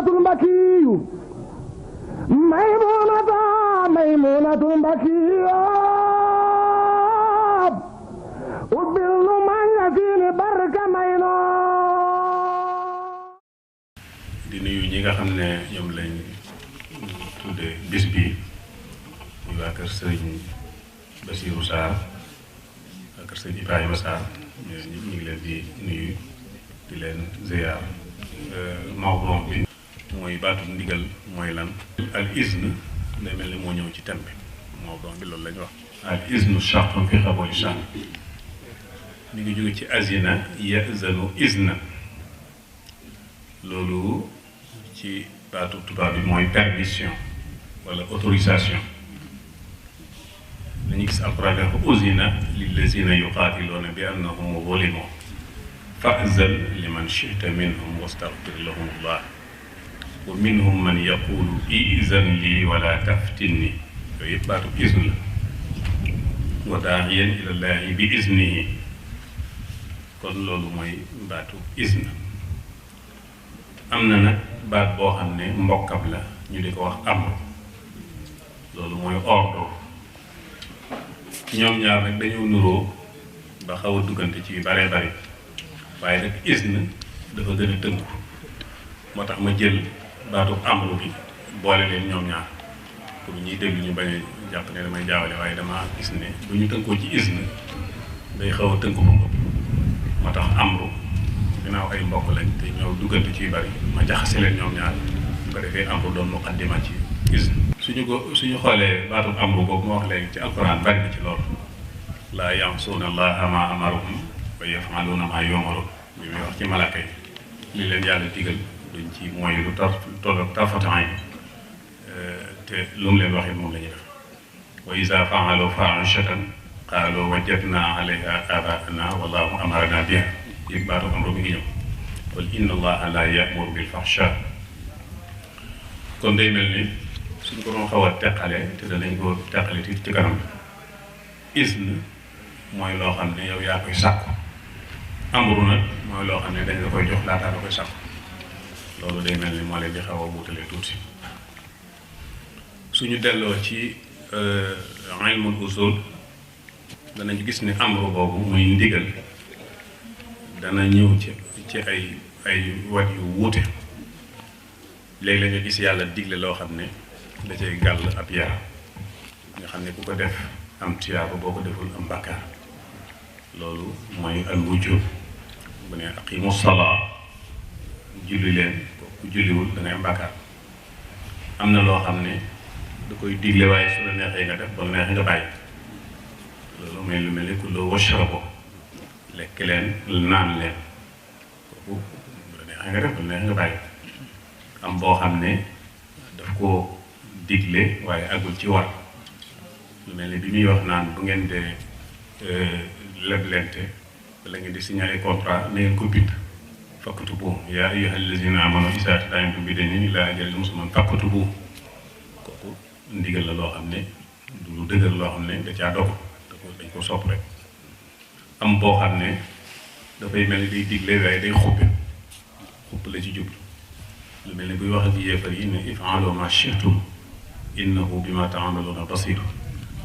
maymunatul mbakiyu maymunatul mbakiyu ubbil nu manga fiini barka may di nuyu ñi nga xam ne ñoom lañ tudde bis bi muy waa kër sëriñ Basiirou Sarr waa kër sëriñ Ibrahima Sarr ñu ngi leen di nuyu di leen ziyaar. mawduu bi mooy baatu ndigal mooy lan. al izn day mel ni moo ñëw ci thème bi mawduu bi loolu la ñu wax. al iznu shartun fi qabuuli shan mi ngi jóge ci azina yazanu izna loolu ci baatu tubaab bi mooy permission wala autorisation dañuy gis alquran dafa uzina lillazina yuqaatiluuna bi annahum zulimu fa'zan liman shi'ta minhum wastaghfir lahum allah wa minhum man yaqulu izan lii wala taftinni yooyu yëpp baatu izn la wa daa'iyan ila llahi bi iznihi kon loolu mooy baatu izn. am na nag baat boo xam ne mbokkam la ñu di ko wax amr loolu mooy ordre ñoom ñaar nag dañoo nuroo ba xaw a duggante ci bare bari waaye nag izn dafa gën a tënku moo tax ma jël baatu amru bi boole leen ñoom ñaar pour ñuy déglu ñu bañ a jàpp ne damay jaawale waaye dama gis ne bu ñu tënkoo ci izn day xaw a tënku ba bopp moo tax amru ginnaaw ay mbokk lañ te ñëw duggante ci bari ma jaxase leen ñoom ñaar bu ko defee amru doon muqaddima ci izn. suñu xoolee baatu amru boobu ma wax léegi ci alquran bari na ci loolu laa yansuuna allaha ma amarahum wa yafaluuna ma yumaruun bi muy wax ci malaaka yi li leen yàlla digal duñ ci mooy lu tolloog tarfatan yi te lu mu leen waxee moom la ñuy def wa iza faalu faahishatan qaalu wajadna alayha abaana wallahu amarana biha yëg baatu amru mi ngi ñëw qul inna allaha la ya'muru bil fahsha kon day mel ni suñ ko doon xaw a teqale te danañ ko teqale ci kanam izn mooy loo xam ne yow yaa koy sàkku amru nag mooy loo xam ne dañ la koy jox laataa la koy sàkku loolu day mel ni moo leen di xaw a wuutale tuuti. suñu delloo ci ilmul usul danañ gis ne amru boobu muy ndigal dana ñëw ci ay wat yu wuute léegi la nga gis yàlla digle loo xam ne da cay gàll ab yar nga xam ne ku ko def am tiyaaba boo ko deful am bàkkaar loolu mooy al wujub bu ne aqimu salaa julli leen ku julliwul da ngay am bàkkaar. am na loo xam ne da koy digle waaye su la neexee nga def ba la neexee nga bàyyi loolu mooy lu mel ni kullu washrabu lekk leen naan leen kooku bu la neexee nga def ba la neexee nga bàyyi. am boo xam ne daf koo digle waaye agul ci war lu mel ni bi muy wax naan bu ngeen dee leblente wala ngeen di signaler contrat na ngeen ko bind faktubu yaa ayyuhal lazina amanu izaa tadayantum bidaynin ilaa ajalin musamman faktubu kooku ndigal la loo xam ne du lu dëgër loo xam ne da caa dogu dañ ko sopp rek. am boo xam ne dafay mel ni day digle waaye day xupp la ci jublu lu mel ni buy wax ak yéefar yi ne if'alu ma shi'tum innahu bima ta'maluna basir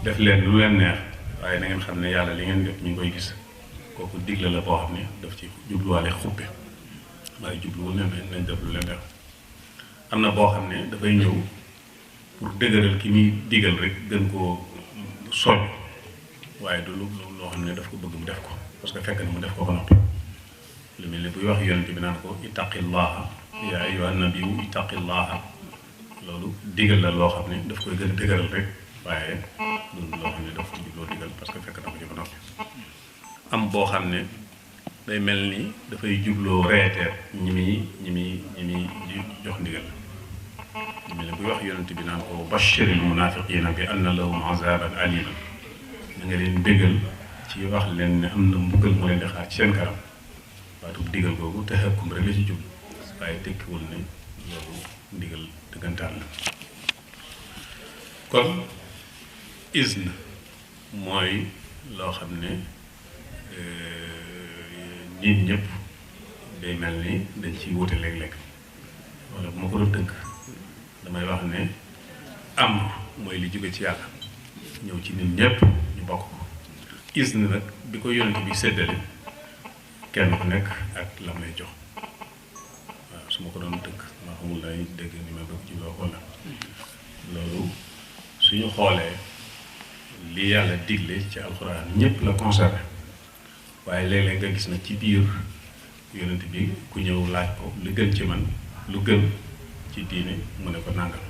def leen lu leen neex waaye na ngeen xam ne yàlla li ngeen def ñu ngi koy gis kooku digle la boo xam ne daf ci jubluwaale xuppe waaye jubluwul ne nañ def lu leen def. am na boo xam ne dafay ñëw pour dëgëral ki muy digal rek gën koo soñ waaye du loo xam ne daf ko bëgg mu def ko parce que fekk na mu def ko ba noppi lu mel ni buy wax yonent bi naan ko ittaqillaha yaa ayyuhan nabiyyu ittaqillaha loolu digal la loo xam ne daf koy gën a dëgëral rek waaye loolu loo xam ne daf ko jubloo digal parce que fekk na ko ci ba noppi. am boo xam ne day mel ni dafay jubloo reeteer ñi muy jox ndigal lu mel ni buy wax yonent bi naan ko bashiril munafiqina bi anna lahum azaban aliman na nga leen bégal ci wax leen ne am na mbugal mu leen di xaar ci seen kanam waatu digal googu taxakum rek la ci jublu waaye tekkiwul ne loolu ndigal dëggantaan la. kon izn mooy loo xam ne nit ñëpp day mel ni dañ ciy wute léeg-léeg wala bu ma ko doon tënk damay wax ne am mooy li jóge ci yàlla ñëw ci nit ñépp ñu bokk ko isne nag bi ko yonent bi séddale kenn ku nekk ak la may jox waaw su ma ko doon tënk ma xamul day dégg ni ma bëgg ci loo wala loolu suñu xoolee li yàlla digle ci alxuraan ñépp la concerné waaye léeg-léeg nga gis na ci biir yonent bi ku ñëw laaj ko lu gën ci man lu gën ci diine mu ne ko nàngam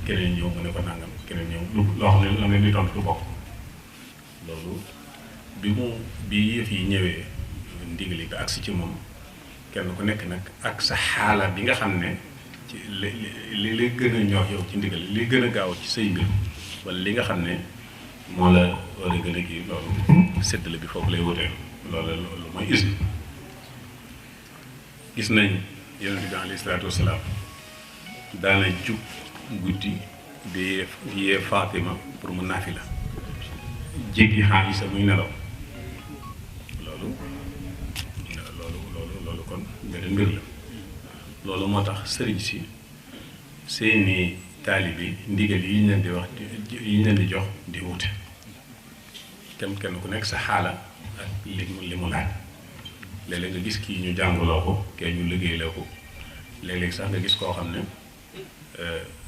keneen ñëw mu ne ko nàngam keneen ñëw lu loo xam ne la nga ni tontu du bokk loolu bi yëf yi ñëwee ndigali bi agsi ci moom kenn ku nekk nag ak sa xaala bi nga xam ne ci li gën a ñor yow ci ndigal li gën a gaaw ci say mbir wala li nga xam ne moo la war a gën a kii loolu séddale bi foofu lay wutee loolu mooy isne gis nañ yonent bi alayhi salaatu wasalaam daana jug guddi di yee Fatima pour mu naafila jéggi Aïsa muy nelaw loolu kon beneen mbir la loolu moo tax sëriñ si seeni taalibe ndigal yi ñu leen di wax yi ñu leen di jox di wute kenn ku nekk sa xaala ak li mu laaj léeg-léeg nga gis kii ñu jàngaloo ko kee ñu liggéeyloo ko léeg-léeg sax nga gis koo xam ne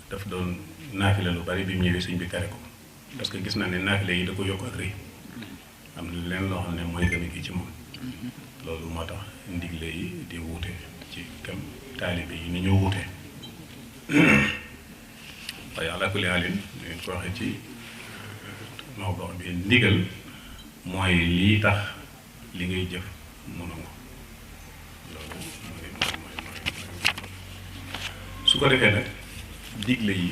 daf doon naafile lu bari bi mu ñëwee sëñ bi tere ko parce que gis na ne naafile yi da ko yokk ak rëy am na leen loo xam ne mooy gën a kii ci moom loolu moo tax ndigle yi di wuute ci kam taalibe yi ni ñu wuute waaye ala kulli haalin ngeen ko waxee ci mawduu bi ndigal mooy lii tax li ngay jëf mu nangu loolu mooy su ko defee nag digle yi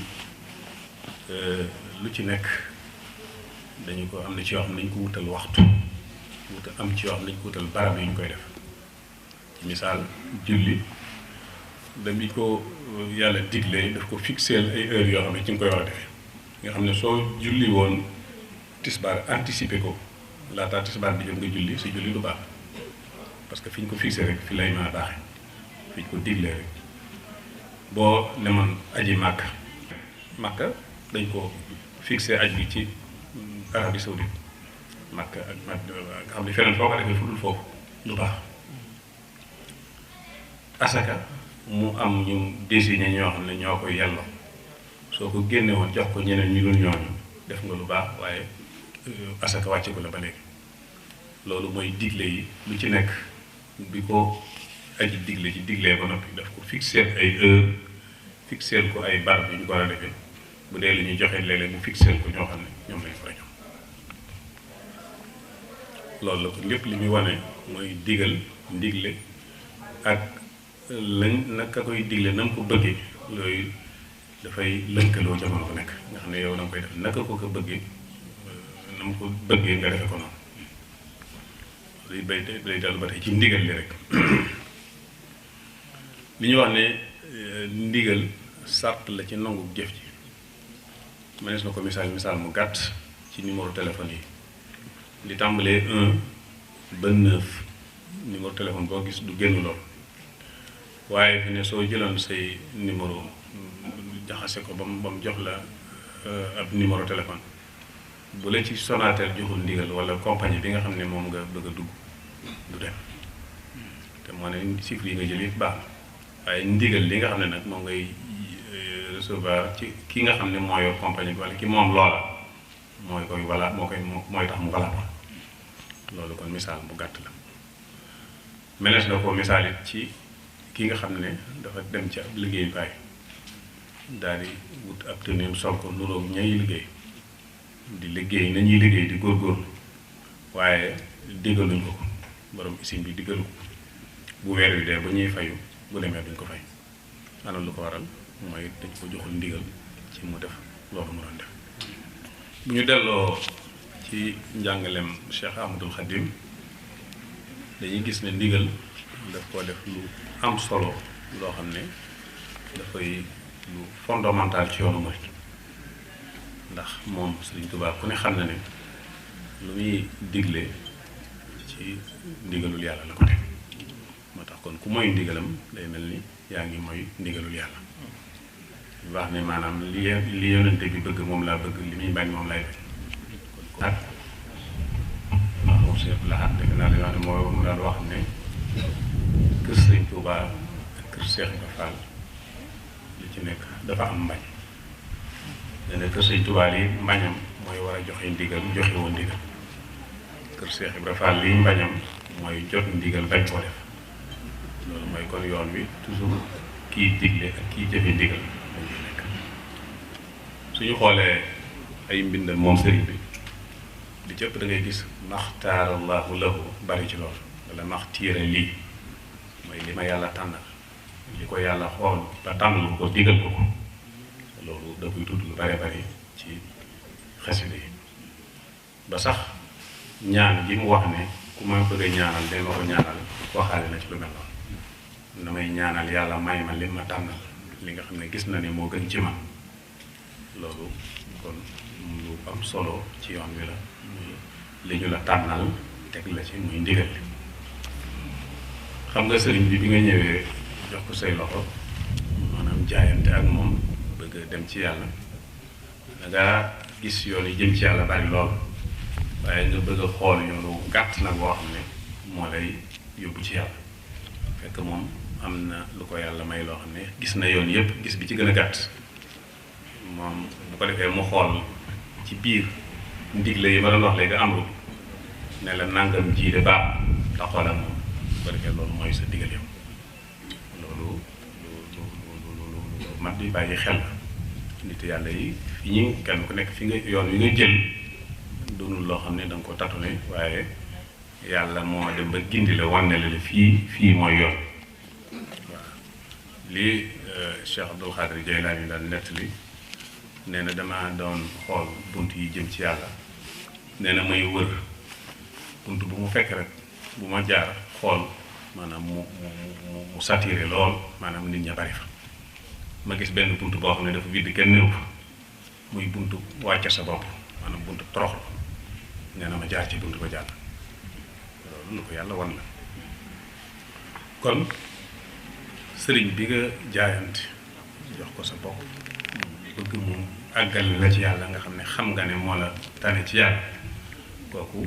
lu ci nekk dañu ko am na ci yoo xam ne dañu ko wutal waxtu am ci yoo xam ne dañu ko wutal barab yi ñu koy def ci misaal julli dañu ko yàlla digle daf ko fixeel ay heures yoo xam ne ci nga koy war a defee nga xam ne soo julli woon tisbaar anticiper ko laataa tisbaar bi jot nga julli si julli du baax parce que fi ñu ko fixé rek fi lay mën a baaxee fi ñu ko diglee rek boo demoon aji Makka dañ ko fixé aj bi ci Arabie Saoudite Makka ak nga xam ne feneen foo ko defee fu dul foofu du baax asaka mu am ñu désigné ñoo xam ne ñoo koy yelloo soo ko génne woon jox ko ñeneen ñu dul ñooñu def nga lu baax waaye asaka wàcce ko la ba léegi loolu mooy digle yi lu ci nekk bi ko aji digle ci diglee ba noppi daf ko fixeel ay heure fixeel ko ay barab yu ñu ko war a defee bu dee lu ñuy joxe léeg-léeg mu fixeel ko ñoo xam ne ñoom lañu fa jox loolu la ko lépp li muy wane mooy digal ndigle ak lañ naka koy digle na nga ko bëggee loolu dafay lënkaloo jamono bu nekk nga xam ne yow na nga koy def naka ko bëggee na nga ko bëggee nga defe ko noonu luy bay day dellu ba tey ci ndigal li rek li ñu wax ne ndigal sart la ci nangu jëf ji mënees na ko misaal mu gàtt ci numéro téléphone yi li tàmbalee 1 ba 9 numéro téléphone boo gis du génn lool waaye fi ne soo jëloon say numéro jaxase ko ba mu jox la ab numéro téléphone bu la ci Sonatel joxul ndigal wala compagnie bi nga xam ne moom nga bëgg a dugg du dem te moo ne chiffre yi nga jël yëpp baax na waaye ndigal li nga xam ne nag moom ngay recevoir ci ki nga xam ne moo yor compagnie bi wala ki moom loola mooy koy wala mooy tax mu wala loolu kon misaal bu gàtt la meles na ko misaal it ci ki nga xam ne dafa dem ci ab liggéeyukaay daal di wut ab tenue sol ko nuroog ñay liggéey di liggéey nañuy liggéey di góorgóorlu waaye diggaluñ ko borom usine bi diggalu ko bu weer wi dee ba ñuy fayu bu demee duñ ko fay ana lu ko waral mooy dañ ko joxul ndigal ci mu def loolu mu doon def bu ñu delloo ci njàngaleem Cheikh Ahmadul Khadim dañuy gis ne ndigal daf ko def lu am solo loo xam ne dafay lu fondamental ci yoonu murid ndax moom Sëriñ Tuubaa ku ne xam na ne lu muy digle ci ndigalul yàlla la ko teg moo tax kon ku mooy ndigalam day mel ni yaa ngi mooy ndigalul yàlla wax ne maanaam li yonente bi bëgg moom laa bëgg li muy bañ moom lay bañ ak moom Cheikh Lahad dégg naa li wax ne moo mu daan wax ne kër Sëriñ Tuubaa ak kër Cheikh Ibra Fall li ci nekk dafa am mbañ nee na kër Sëriñ Tuubaa li mbañam mooy war a joxe ndigal joxe woon ndigal kër Cheikh Ibra Fall li mbañam mooy jot ndigal bañ koo def loolu mooy kon yoon wi toujours kii digle ak kii jëfe ndigal dañuy nekk suñu xoolee ay mbindam moom sëriñ bi li ci ëpp da ngay gis maxtaarallahu lahu bari ci loolu wala maxtiira lii mooy li ma yàlla tànnal li ko yàlla xool ba tànnal ko digal ko loolu da koy tudd lu bare bari ci xasida yi ba sax ñaan gi mu wax ne ku ma bëgg a ñaanal de ma ko ñaanal waxaale na ci lu mel noonu damay ñaanal yàlla may ma li ma tànnal li nga xam ne gis na ne moo gën ci man loolu kon lu am solo ci yoon wi la muy li ñu la tànnal teg la ci muy ndigal li xam nga sëriñ bi nga ñëwee jox ko say loxo maanaam jaayante ak moom bëgg a dem ci yàlla dangaa gis yoon yi jëm ci yàlla bari lool waaye nga bëgg a xool yoonu gàtt nag boo xam ne moo lay yóbbu ci yàlla fekk moom am na lu ko yàlla may loo xam ne gis na yoon yépp gis bi ci gën a gàtt moom bu ko defee mu xool ci biir ndigle yi ma doon wax léegi amru ne la nangam ji de baax da xoolal moom bu ko defee loolu mooy sa digal yow loolu lu mat di bàyyi xel nit yàlla yi fi ñu kenn ku nekk fi nga yoon wi nga jël doonul loo xam ne da nga ko tatune waaye yàlla moo dem ba gindi la wan ne la fii mooy yoon waaw lii Cheikh Abdul Xaadir Jaylaani daan nettali nee na dama doon xool bunt yi jëm ci yàlla nee na may wër bunt bu mu fekk rek bu ma jaar xool maanaam mu saturé lool maanaam nit ña bari fa ma gis benn bunt boo xam ne dafa vide kenn néew fa muy buntu wàcce sa bopp maanaam buntu toroxlu nee na ma jaar ci buntu ba jàll loolu lu ko yàlla wan la kon sëriñ bi nga jaayante jox ko sa bopp bëgg mu àggal la ci yàlla nga xam ne xam nga ne moo la tane ci yàlla kooku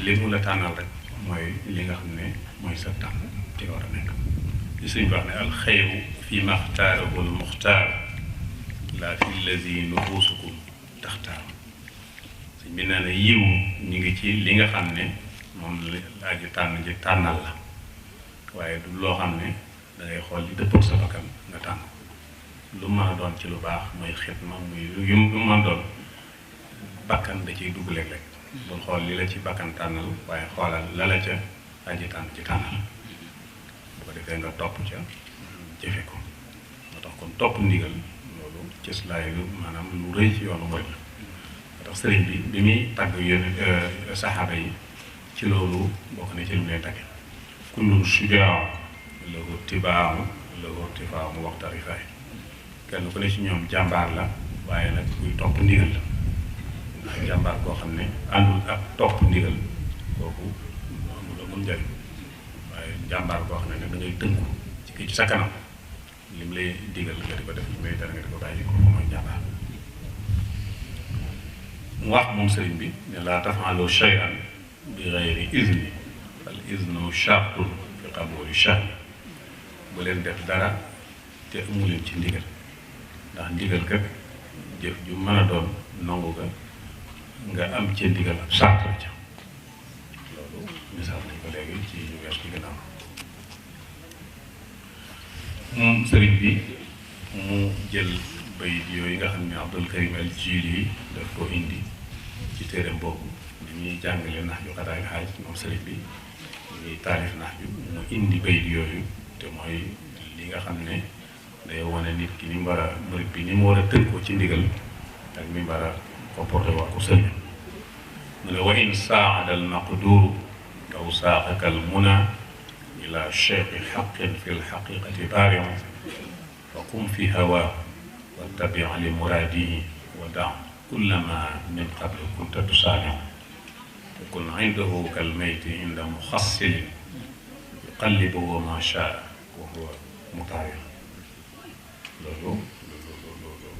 li mu la tànnal rek mooy li nga xam ne mooy sa tànn ci war a nekk li sëriñ bi wax ne alxayru fi maxtaarahu almuxtaar laa fi lazi nufusukum taxtaar sëriñ bi nee na yiw ñu ngi ci li nga xam ne moom la aji tànn ji tànnal la waaye du loo xam ne dangay xool li dëppook sa bakkan nga tànn lu mën a doon ci lu baax muy xitma muy yu mën a doon bakkan da ciy dugg léeg-léeg bul xool li la ci bakkan tànnal waaye xoolal la la ca aji tànn ci tànnal bu ko defee nga topp ca jëfe ko moo tax kon topp ndigal loolu cëslaay lu maanaam lu rëy ci yoonu mooy la moo tax sëriñ bi muy tàgg yéen saxaaba yi ci loolu bokk na ci lu leen tàgge kullun shujaa lahu tibaamu lahu irtifaamu waxta rifaay kenn ku ne ci ñoom jàmbaar la waaye nag kuy topp ndigal la ndax jàmbaar koo xam ne àndul ak topp ndigal kooku amul njariñ waaye jàmbaar koo xam ne nag da ngay tënku ci kii ci sa kanam lim lay digal nga di ko def lim lay tere nga di ko bàyyi kooku mooy jàmbaar mu wax moom sëriñ bi ne laa tafaalu shay'an bi ghayri izni al iznu shartun fi qabuli sha'n bu leen def dara te amu leen ci ndigal ndax ndigal kat jëf ju mën a doon nangu nga am ci ndigal ab sart la ca loolu misaal nañ ko léegi ci ñu wees ci gannaaw moom sëriñ bi mu jël bayit yooyu nga xam ne Abdul Karim al Jili daf ko indi ci téereem boobu ni ñuy jàngale nax ju xadaay xaaj moom sëriñ bi ñuy taalif nax ju mu indi bayit yooyu te mooy li nga xam ne day wane nit ki ni mu war a murit bi ni mu war a tënkoo ci ndigal ak ni mu war a comporté wax ko sëriñ mu ne wa in saada al maqduru aw saaqaka al muna ila cheikhi xaqin fi lxaqiqati baarion fa qum fi hawa wattabi li muraadihi wa da kullama min qablu kunta tusaaniu wa kun indahu kal mayti inda muxassilin yuqallibuhu ma shaa wa huwa mu taawil loolu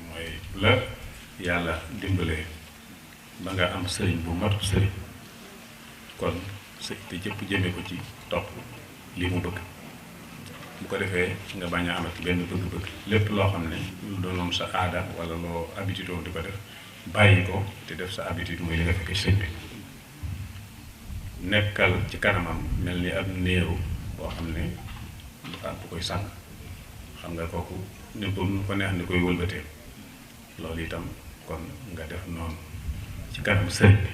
mooy la yàlla dimbalee ba nga am sëriñ bu matu sëriñ kon te jëpp jëme ko ci topp li mu bëgg bu ko defee nga bañ a amati benn bëgg-bëgg lépp loo xam ne lu doonoon sa aada wala loo habitude woon di ko def bàyyi ko te def sa habitude muy li nga fekk sëñ bi nekkal ci kanamam mel ni ab néew boo xam ne dafa am bu koy sàng xam nga kooku ne ko nu ko neex ni koy wëlbatee loolu itam kon nga def noonu ci kanam sëriñ bi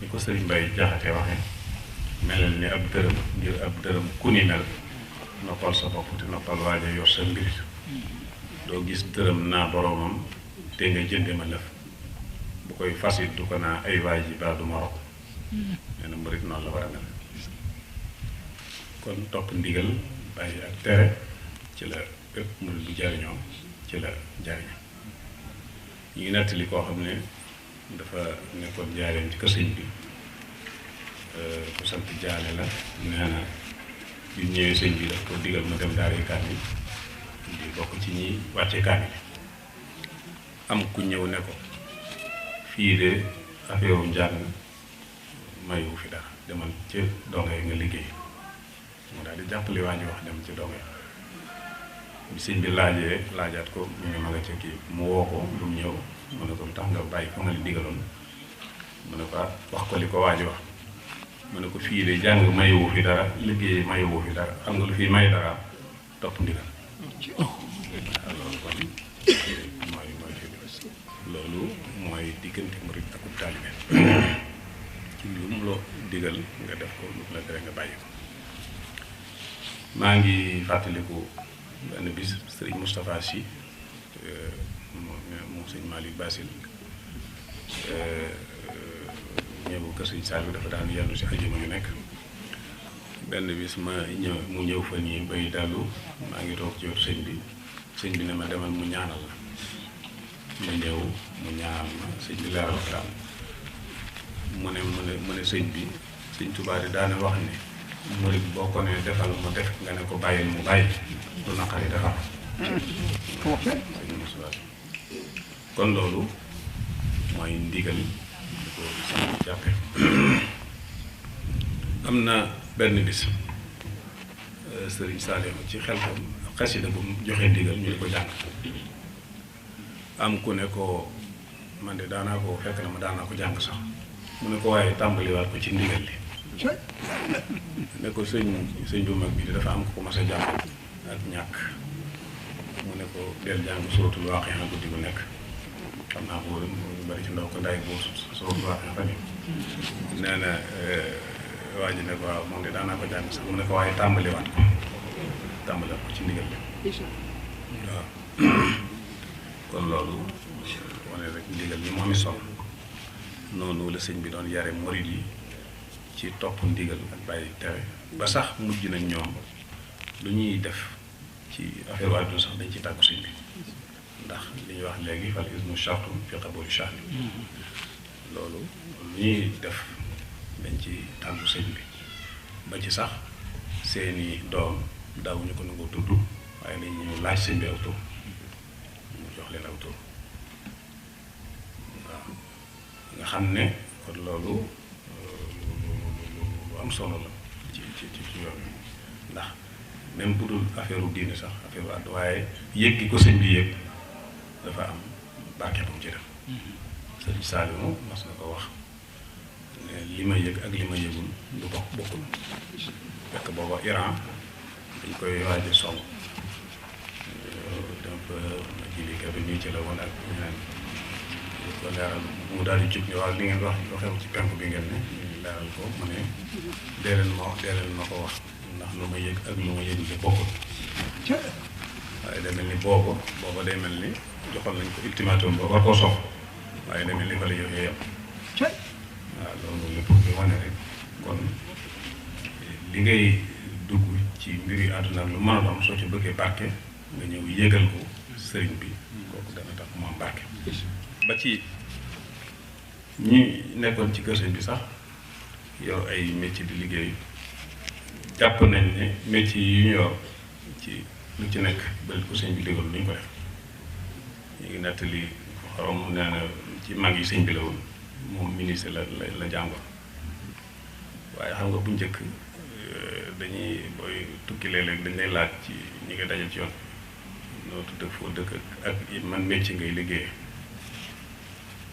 ni ko sëriñ Mbay Jaxate waxee melal ni ab dërëm ngir ab dërëm ku ni mel noppal sa bopp te noppal waaja yor sa mbir doo gis dërëm naa boroomam te nga jënde ma lëf bu koy fasit du ko naa ay waay ji baa du moroom nee na murit noonu la war a mel kon topp ndigal bàyyi ak tere ci la bépp murit bu jariñoo ci la jariñoo ñu ngi nettali koo xam ne dafa nekkoon jaareem ci kër sëñ bi ku sant jaale la nee na bi ñëwee sëñ bi daf ko digal ma dem daara kaamil di bokk ci ñi wàcce kaamil am ku ñëw ne ko fii de affaire njàng mayu fi dara demal ci dongo yi nga liggéey mu daal di jàppale waa ji wax dem ci dongo yi bi sëñ bi laajaat ko mu ne ma nga ca kii mu woo ko lu mu ñëw mu ne ko lu tax nga bàyyi fa nga li digaloon mu ne ko wax ko li ko waa ji wax mu ne ko fii de jàng mayewu fi dara liggéey mayewu fi dara xam nga lu fii may dara topp ndigal loolu kon loolu mooy diggante murid ak taalibe ci lu mu loo digal nga def ko lu la tere nga bàyyi ko maa ngi fàttaliku benn bis sëriñ Moustapha Sy moom sëñ Malick Basil ñëw kër sëñ Saliou dafa daan yendu si ajuma yu nekk benn bis mu ñëw fa nii bay dalu maa ngi toog ci wetu sëñ bi ne ma demal mu ñaanal la ma ñëw mu ñaanal ma sëñ bi leeral ko daal mu ne sëñ bi sëñ Tuubaa di daane wax ne murid boo ko ne defal mu def nga ne ko bàyyil mu bàyyi lu naqari defal kon loolu mooy ndigal di ko sax jàppe am na benn bis sëriñ Saliou ci xel ko xasida bu joxe ndigal ñu di ko jàng am ku ne ko man de daanaa ko fekk na ma daanaa ko jàng sax mu ne ko waaye tàmbaliwaat ko ci ndigal li ne ko sëñ bu mag bi dafa am ko mas a jàng ak ñàkk mu ne ko del jàng suratul Waaqi'a guddi bu nekk xam naa ko bari ci ndaw ko ndaay boo suratul Waaqi'a fan yi nee na waa ji ne ko waaw moom de daanaa ko jàng sax mu ne ko waaye tàmbaliwaat ko ci ndigal li waaw kon loolu wane rek ndigal ni mu amee solo noonu la sëñ bi doon yare murid yi ci topp ndigal ak bàyyi tere ba sax mujj nañ ñoom lu ñuy def ci affaire waa dund sax dañ ci tàggu sëñ bi ndax li ñuy wax léegi fal ismu shartu fi qabuli shahri loolu lu ñuy def dañ ci tàggu sëñ bi ba ci sax seeni doom daawuñu ko nangoo tudd waaye dañ ñëw laaj sëñ bi aw tur mu jox leen aw tur waaw nga xam ne kon loolu lu am solo la ci yoon ndax même bu dul affaire u diine sax affaire u àdd waaye yëg gi ko sëñ bi yëg dafa am barke bu mu ci def sëñ Saliou mas na ko wax ne li ma yëg ak li ma yëgul du bokkul fekk booba Iran dañ koy waaje song donc ma jili ka bi nii ci la woon ak ñeneen ko leeral mu daal di jóg ne waaw li ngeen wax lu xew ci penk bi ngeen ne ñu leeral ko mu ne dee leen ma ko wax ndax lu ma yëg ak lu ma yëgul de bokkul waaye day mel ni booba day mel ni joxoon nañ ko ultimatum ba war koo sox waaye day mel ni fa la yëfee yam waaw loolu lépp bi wane rek kon li ngay dugg ci mbiri àdduna lu mën a doon soo ci bëggee barke nga ñëw yëgal ko sëriñ bi kooku dana tax mu am barke ba ci ñi nekkoon ci kër sëñ bi sax yor ay métier di liggéey jàpp nañ ne métier yi ñu yor ci lu ci nekk ba ko sëñ bi digal duñ ko def ñu ngi nettali xorom nee na ci mag yi sëñ bi la woon moom ministre la jàngoon waaye xam nga bu njëkk dañuy booy tukki léeg-léeg dañ lay laaj ci ñi nga daje ci yoon noo tudd foo dëkk ak man métier ngay liggéeyee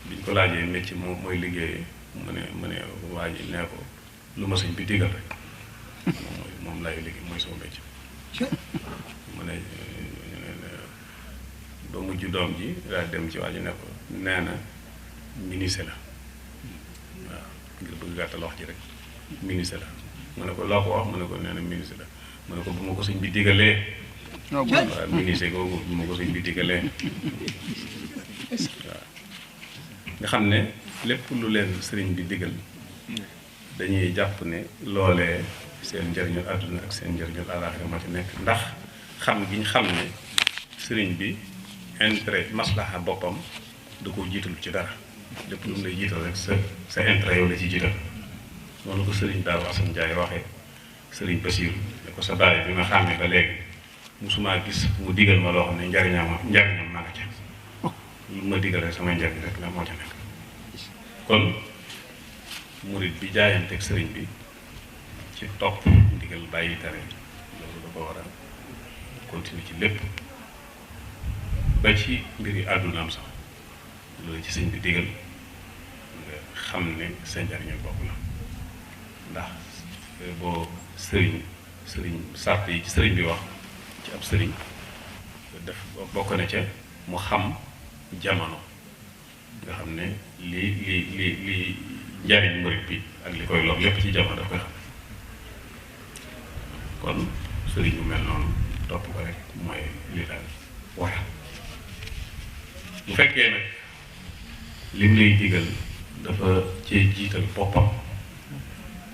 biñ ko laajee métier mooy liggéeyee mu ne waa ji nee ko lu ma sëñ bi digal rek moom laay liggéey mooy sama métier mu ne ba mujj doom ji daal dem ci waa ji ne ko nee na ministre la waaw ngir bëgg gàttal wax ji rek ministre la mu ne ko loo ko wax mu ne ko nee na ministre la mu ne ko bu ma ko sëñ bi digalee waaw ministre googu bu ma ko sëñ bi digalee waaw nga xam ne lépp lu leen sëriñ bi digal dañuy jàpp ne loolee seen njëriñul àdduna ak seen njëriñul àllaaxira moo ci nekk ndax xam gi ñu xam ne sëriñ bi intérêt maslaha boppam da koo jiitalu ci dara lépp lu mu lay jiital rek sa intérêt yow la ci jiital noonu ko sëriñ Daaru Asan Njaay waxee sëriñ Basiiru ne ko sa baay bi ma xàmmee ba léegi musumaa gis mu digal ma loo xam ne njariñam ma nga ca lu ma digal rek samay njariñ rek la moo ca nekk kon murit bi jaayanteeg sëriñ bi ci topp ndigal bàyyi tere loolu da ko war a continuer ci lépp ba ci mbiri àddunaam sax loolu ci sëñ bi digal nga xam ne sa njariñu bopp la ndax boo sëriñ sart yi ci sëriñ bi wax ci ab sëriñ def bokk na ca mu xam jamono nga xam ne li njariñ murit bi ak li koy lor lépp ci jamono daf koy xam kon sëriñ bu mel noonu topp ko rek mooy li daal waral bu fekkee nag lim lay digal dafa cee jiital boppam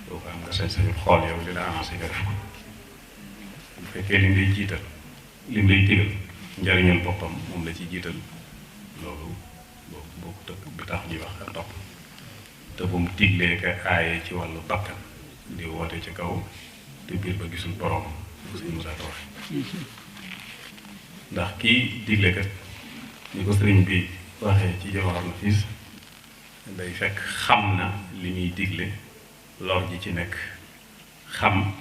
doo ko am nga sañ-sañu xool yow li la avancé nga def ko bu fekkee lim lay jiital lim lay digal njariñal boppam moom la ci jiital loolu boo ko tëkk bi tax ñuy wax ak topp te bu mu diglee ka aaye ci wàllu bakkan di woote ci kaw te biir ba gisul borom bu sëñ Musaa Ka waxe ndax kii digle kat ni ko sëriñ bi waxee ci Jawahar Nafiis day fekk xam na li muy digle lor ji ci nekk xam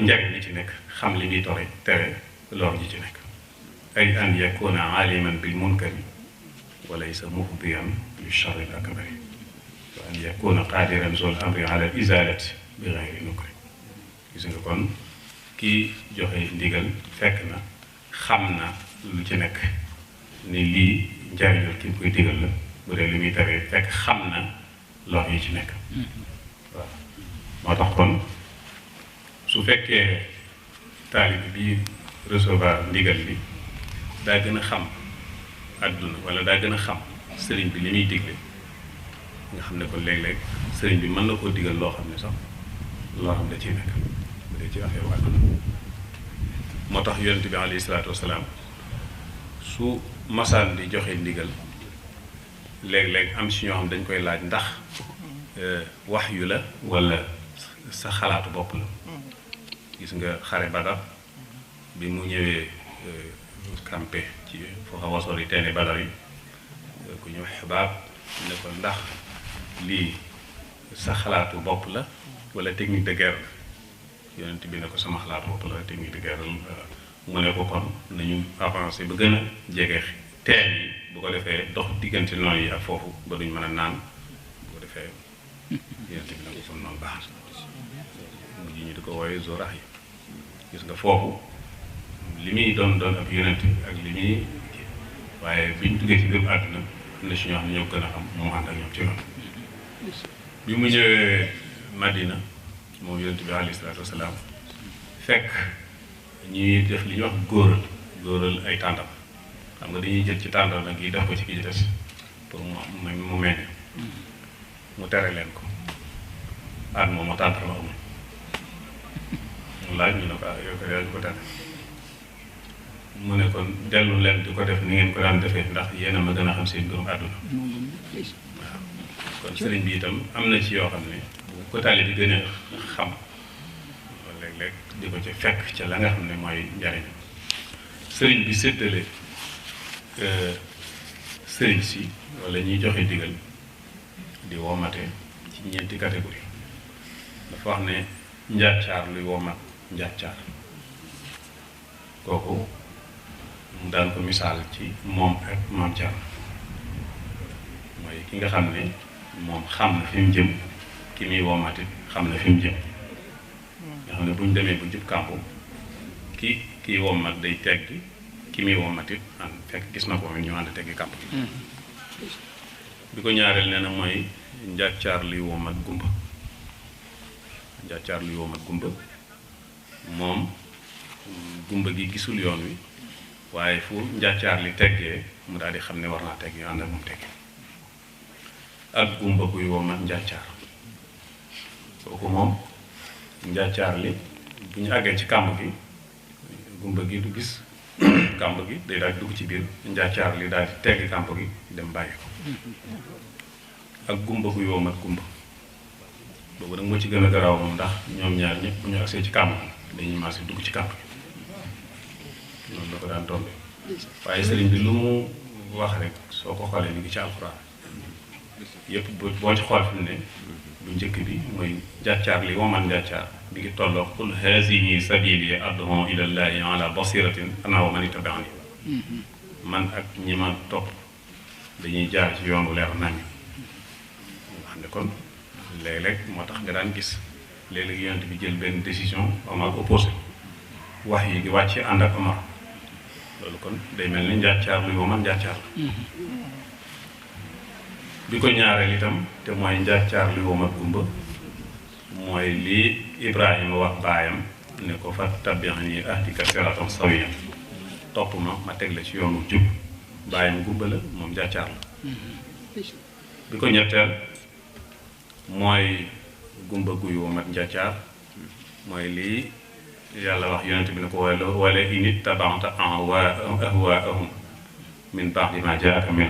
njariñ li ci nekk xam li muy tere lor ji ci nekk ay an yakuna aliman bil munkari wa laysa mufdiyan li charri al akbari wa an yakuna qadiran zul amri ala al izalati bi ghayri nukri gis nga kon kii joxe ndigal fekk na xam na lu ci nekk ni lii njariñul ki koy digal la bu dee li muy tere fekk xam na lor yi ci nekk waaw moo tax kon su fekkee taalib bi recevoir ndigal bi daa gën a xam àdduna wala daa gën a xam sëriñ bi li muy digle nga xam ne kon léeg-léeg sëriñ bi mën na koo digal loo xam ne sax loo xam ne da ciy nekk bu dee ci affaire àdduna moo tax yonent bi alayhi salaatu wasalaam su masaan di joxe ndigal léeg-léeg am si ñoo xam dañ koy laaj ndax wax yu la wala sa xalaatu bopp la gis nga xare Badar bi mu ñëwee campé ci foo xaw a sori teene Badar yi ku ñu xibaab ne ko ndax lii sa xalaatu bopp la wala technique de guerre la yonent bi ne ko sama xalaatu bopp la technique de guerre la mu ne ko kon nañu avancé ba gën a jege teen yi bu ko defee dox diggante noonu yi ak foofu ba duñ mën a naan bu ko defee yonent bi ne ko kon noonu baax na mujj ñu di ko wooye zorax yi gis nga foofu li muy doon ab yonent ak li muy waaye biñ duggee ci biir àdduna am na si ñoo xam ne ñoo gën a xam moo ànd ak ñoom ci yoon bi mu ñëwee Madina moom yonent bi alayhi salaatu wasalaam fekk ñuy def li ñuy wax góoral ay tàndam xam nga dañuy jël ci tàndam nag yi def ko ci ki ci des pour mu meññ mu tere leen ko at moom ma tàndarma amul mu laaj ñu ne ko yow ko yaa ñu ko tere mu ne kon dellu leen di ko def ni ngeen ko daan defee ndax yéen a ma gën a xam seen mbirum àdduna waaw kon sëriñ bi itam am na ci yoo xam ne bu ko taali di gën a xam léeg-léeg di ko ci fekk ca la nga xam ne mooy njariñ sëriñ bi séddale sëriñ si wala ñuy joxe digal di womate ci ñeenti catégorie dafa wax ne njàccaar luy womat njàccaar kooku mu daan ko misaal ci moom ak maam Thierno mooy ki nga xam ne moom xam na fi mu jëm ki muy womate xam na fi mu jëm nga xam ne bu ñu demee bu jub kàmpu kii womat day teggi ki muy womat it fekk gis na ko ñu ànd teggi kàmp bi ko ñaareel nee na mooy njàccaar luy womat gumba njàccaar luy womat gumba moom gumba gi gisul yoon wi waaye fu njàccaar li teggee mu daal di xam ne war naa tegg yu ànd ak moom tegge ak gumba guy womat njàccaar kooku moom njàccaar li bu ñu àggee ci kàmb gi gumba gi du gis kàmb gi day daal di dugg ci biir njàccaar li daal di teggi kàmb gi dem bàyyi ko ak gumba guy womat gumba boobu nag moo ci gën a garaaw moom ndax ñoom ñaar ñëpp bu ñu agsee ci kàmb gi dañuy maase dugg ci kàmb gi noonu la ko daan tombe waaye sëriñ bi lu mu wax rek soo ko xoolee ñu ngi ci alxuraan yëpp boo ci xool fi mu ne bu njëkk bi mooy njàccaar li womat njàccaar bi ngi tolloo qul hazihi sabili ad'u ila llahi ala basiratin ana wa man ittabaani man ak ñi ma topp dañuy jaar ci yoonu leer nañ nga xam ne kon léeg-léeg moo tax nga daan gis léeg-léeg yonent bi jël benn décision Omar opposé wax yi di wàcc ànd ak Omar loolu kon day mel ni njàccaar luy womat njàccaar la bi ko ñaareel itam te mooy njàccaar luy womat gumba mooy lii Ibrahima wax baayam ne ko fa tabi'ani ahdika siratan sawiyan topp ma teg la ci yoonu jub baayam gumba la moom njàccaar la bi ko ñetteel mooy gumba guy womat njàccaar mooy lii yàlla wax yonent bi ne ko wala in ittaba'ta ahwaa'ahum min ba'di ma jaa'aka min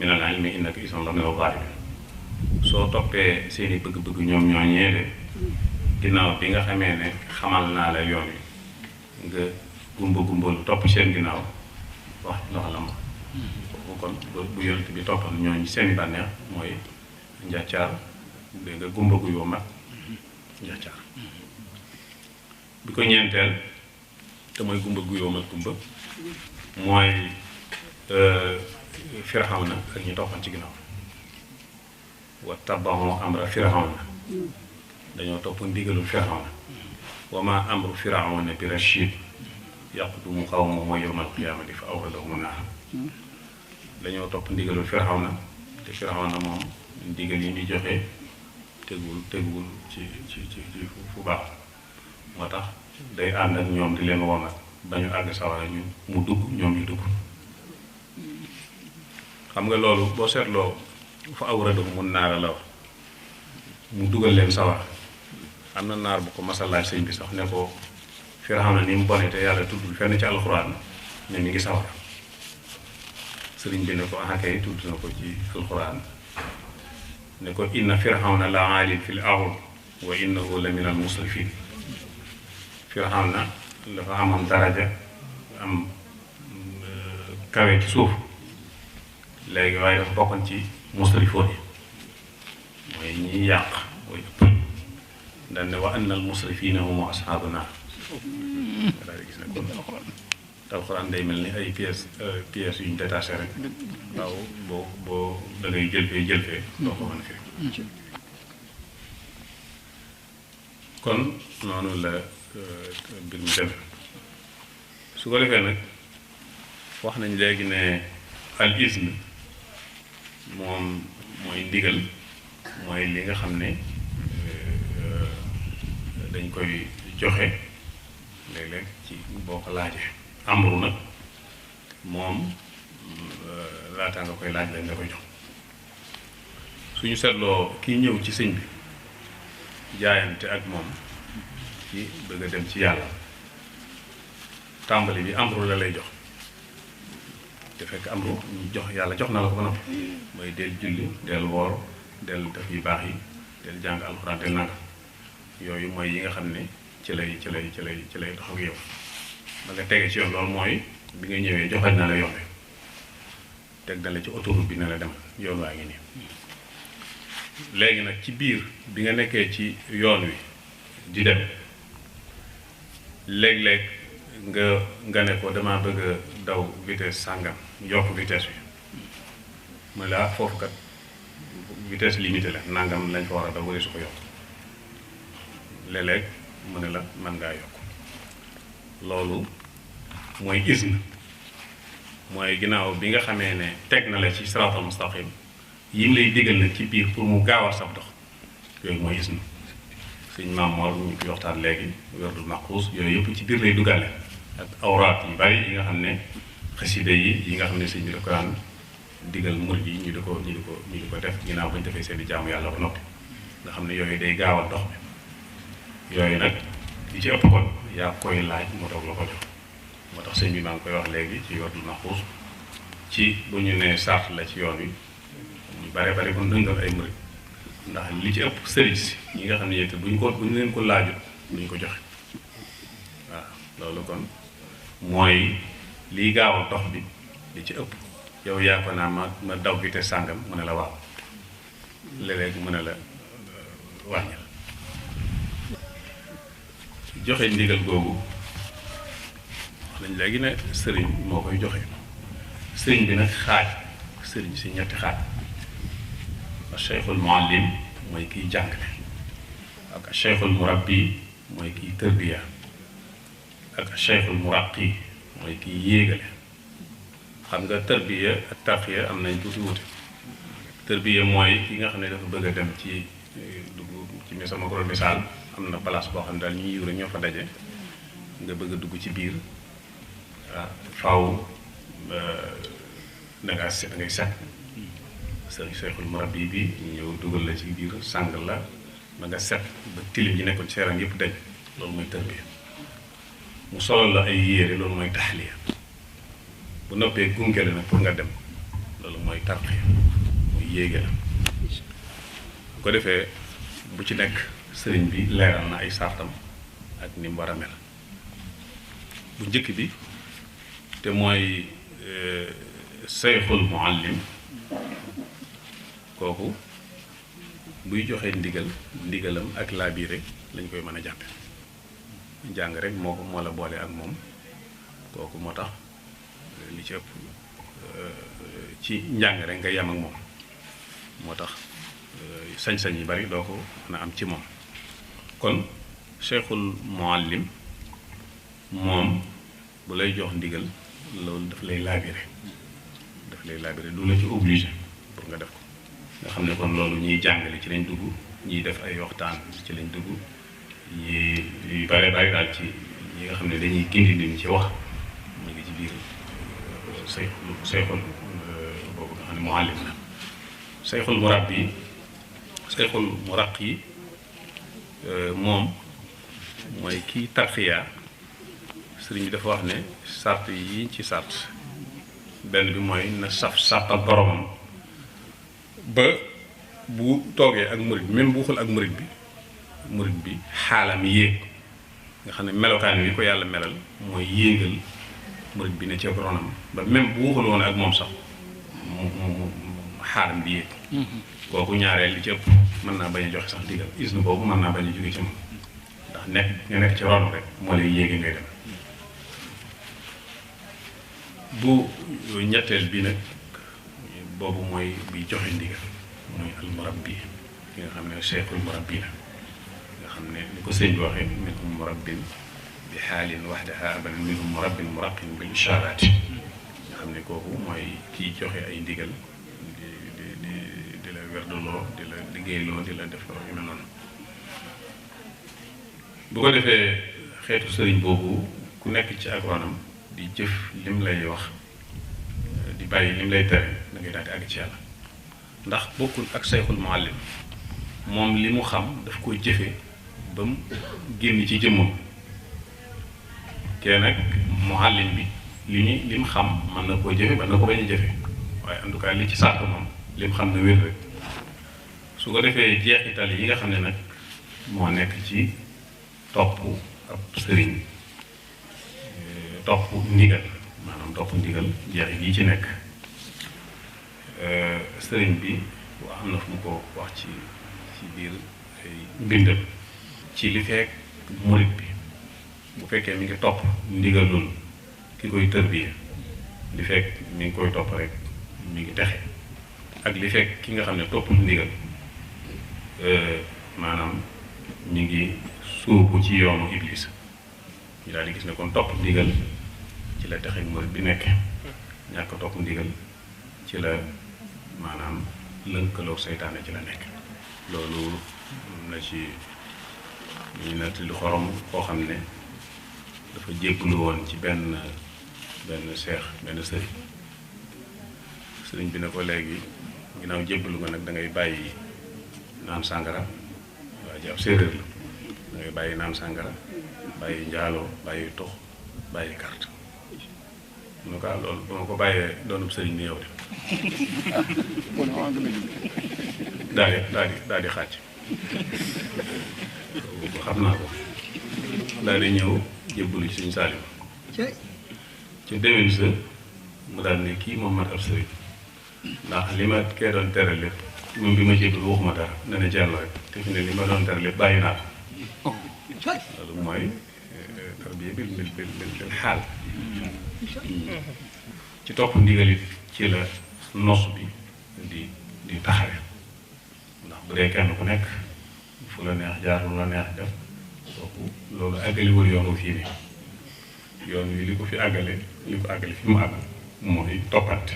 al-ilmi innaka idan la mina az-zaalimiin soo toppee seeni bëgg-bëgg ñoom ñoo ñeede ginnaaw bi nga xamee ne xamal naa la yoon wi nga gumba lu topp seen ginnaaw wax ndox la ma kooku kon bu yonent bi toppal ñooñu seeni bànneex mooy njàccaar dégg nga gumba gu womat njàccaar bi ko ñeenteel te mooy gumba gu womat gumba mooy Firawna ak ñi toppan ci ginnaaw wa tabahu amra Firawna dañoo topp ndigalul Firawna wa ma amru Firawna bi rashid yaqdumu qawmahu yawmal qiyaamati fa awradahum naar dañoo topp ndigalul Firawna te Firawna moom ndigal yi ñuy joxe teguwul ci fu baax moo tax day ànd ak ñoom di leen womat ba ñu àgg sawara ñu mu dugg ñoom ñu dugg xam nga loolu boo seetloo fa awradahum naara la wax mu dugal leen sawara am na naar bu ko masalaaj sëñ bi sax ne ko Firawna ni mu bone te yàlla tuddul fenn ci alxuraan ne mi ngi sawara sëriñ bi ne ko kay tudd na ko ci alxuraan ne ko inna Firawna la aalin fil ard wa innahu la min al musrifin Firawna dafa amoon daraja am kawe ci suuf léegi waaye dafa bokkoon ci musrifoon yi mooy ñiy yàq mooy ëpp dañ ne wa anna al musrifina hum ashaabu naar daal di gis ne kon alxuraan day mel ni ay pièces yu ñu détaché rek waaw boo da ngay jël fee doo ko mën a firi kon noonu la mbir mi demee su ko defee nag wax nañ léegi ne al izn moom mooy ndigal mooy li nga xam ne dañ koy joxe léeg-léeg ci boo ko laajee amru nag moom laataa nga koy laaj lañ la koy jox suñu seetloo kii ñëw ci sëñ bi jaayante ak moom ci bëgg a dem ci yàlla tàmbali bi amru la lay jox te fekk amru ñu jox yàlla jox na la ko ba noppi mooy del julli del woor del def yu baax yi del jàng alxuraan del nanga yooyu mooy yi nga xam ne ci lay dox ak yow ba nga tege ci yoon loolu mooy bi nga ñëwee joxañ na la yoon wi teg na la ci autoroute bi ne la demal yoon waa ngi nii léegi nag ci biir bi nga nekkee ci yoon wi di dem léeg-léeg nga ne ko damaa bëgg a daw vitesse sàngam yokk vitesse bi mu ne la foofu kat vitesse limitée la nangam lañ fa war a daw wari su ko yokk léeg-léeg mu ne la mën ngaa yokk loolu mooy izn mooy ginnaaw bi nga xamee ne teg na la ci siraatal mustaqim yim lay digal nag ci biir pour mu gaawal sab dox yooyu mooy izn sëñ Maam Mor ñu ko waxtaan léegi werdul maxuus yooyu yëpp ci biir lay duggaale ak awraat yu bari yi nga xam ne xasida yi nga xam ne sëñ bi da ko daan digal murid yi ñu di ko def ginnaaw bañ defee seen i jaamu yàlla ba noppi nga xam ne yooyu day gaawal dox bi yooyu nag li ci ëpp kon yaa koy laaj mu doog la ko jox moo tax sëñ bi maa ngi koy wax léegi ci werdul maxuus ci bu ñu nee sart la ci yoon wi ñu bare bare bu ñu doon ay murid ndax li ci ëpp sëriñ si ñi nga xam ne yéen bu ñu leen ko laajut duñ ko joxe waaw loolu kon mooy liy gaawal dox bi li ci ëpp yow yaa ko naa ma daw vitesse sàngam mu ne la waaw léeg-léeg mu ne la wàññil joxe ndigal googu wax nañ léegi ne sëriñ moo koy joxe sëriñ bi nag xaaj sëriñ si ñetti xaaj cheikhul muallim mooy kiy jàngale ak cheikhul murabbi mooy kiy tërbiya ak cheikhul muraqi mooy kiy yéegale xam nga tërbiya ak tarqiya am nañ tuuti wuute tërbiya mooy ki nga xam ne dafa bëgg a dem ci dugg ci sama ko misaal am na place boo xam ne daal ñuy yiw rek ñoo fa daje nga bëgg a dugg ci biir faw da ngay set cheikhul murabbi bi ñëw dugal la ci biir sàng la ba nga set ba tilim yi nekkoon ci yaram yëpp dañ loolu mooy tërbiya mu solal la ay yére loolu mooy taxliya bu noppee gunge la nag pour nga dem loolu mooy tarqiya muy yéege la bu ko defee bu ci nekk sëriñ bi leeral na ay sartam ak ni mu war a mel bu njëkk bi te mooy cheikhul muallim kooku buy joxe ndigalam ak laabiire lañ koy mën a jàppe jàng rek moo la boole ak moom kooku moo tax li ci ëpp ci njàng rek nga yem ak moom moo tax sañ-sañ yi bari doo ko mën a am ci moom kon cheikhul muallim moom bu lay jox ndigal loolu daf lay laabiire du la ci obligé pour nga def ko nga xam ne kon loolu ñiy jàngale ci lañ dugg ñiy def ay waxtaan ci lañ dugg ñi yu bare bari daal ci ñi nga xam ne dañuy gindi nit ñi ci wax ñu ngi ci biir sayxul boobu nga xam ne muallim la sayxul murabbi sayxul muraqi moom mooy kii tarxiya sëriñ bi dafa wax ne sart yi ci sart benn bi mooy na sàppal boromam ba bu toogee ak murid même bu waxul ak murid bi xaalam yéeg nga xam ne melokaan wi ko yàlla melal mooy yéegal murid bi ne ci ronam ba même bu waxul woon ak moom sax mu xaalam bi yéeg kooku ñaareel li ci ëpp mën naa bañ a joxe sax digal isnu boobu mën naa bañ a jóge ci moom ndax nga nekk ci ron rek moo lay yéege ngay dem bu ñetteel bi nag boobu mooy bi joxe ndigal mooy al murabbi ki nga xam ne cheikhul murabbi la nga xam ne ni ko sëñ bi waxee minhum murabbin bi xaalin waxdaha abadan minhum murabbin muraqin bil isharaati nga xam ne kooku mooy kiy joxe ay ndigal di la werduloo di la liggéeyloo di la def loo yu mel noonu bu ko defee xeetu sëriñ boobu ku nekk ci ak ronam di jëf lim lay wax di bàyyi lim lay tere da ngay daal di àgg ci yàlla ndax bokkul ak sayxul muallim moom li mu xam daf koy jëfe ba mu génn ci jëmmam kee nag muallim bi li mu xam mën na koo jëfe mën na ko bañ a jëfe waaye en tout cas li ci sàrt moom li mu xam na wér rek su ko defee jeexital yi nga xam ne nag moo nekk ci topp ab sëriñ topp ndigal maanaam topp ndigal jeexit yi ci nekk sëriñ bi am na fu mu ko wax ci biir ay mbindam ci li fekk murit bi bu fekkee mi ngi topp ndigalul ki koy tërbiye li fekk mi ngi koy topp rek mi ngi texe ak li fekk ki nga xam ne toppul ndigal maanaam mi ngi suubu ci yoonu iblis ñu daal di gis ne kon topp ndigal ci la texe murit bi nekk ñàkk topp ndigal ci la maanaam lënkaloog seytaane ci la nekk loolu na ci ñu netti lu xorom koo xam ne dafa jébbalu woon ci benn seex benn sëriñ bi ne ko léegi ginnaaw jébbalu nga nag da ngay bàyyi naan sàngara waa ji ab séeréer la da ngay bàyyi naan sàngara bàyyi njaaloo bàyyi tux bàyyi carte mu ne ko loolu ba ma ko bàyyee doonub sëriñ ni yow de daal di xàcc xam naa ko daal di ñëw jébbalu ci Sëriñ Saaliw ci déwén sa mu daal ne kii moom mat ab sëriñ ndax li ma kee doon tere lépp moom bi ma jébbalu waxuma dara dana jàll rek te fi ne li ma doon tere lépp bàyyi naa ko loolu mooy tarbiya bil xaal ci topp ndigal it ci la nos bi di taxawe ndax bu dee kenn ku nekk fu la neex jaar lu la neex def kooku loolu àggaliwul yoonu fii ni yoon wi li ko àggale fi mu àgg mooy toppante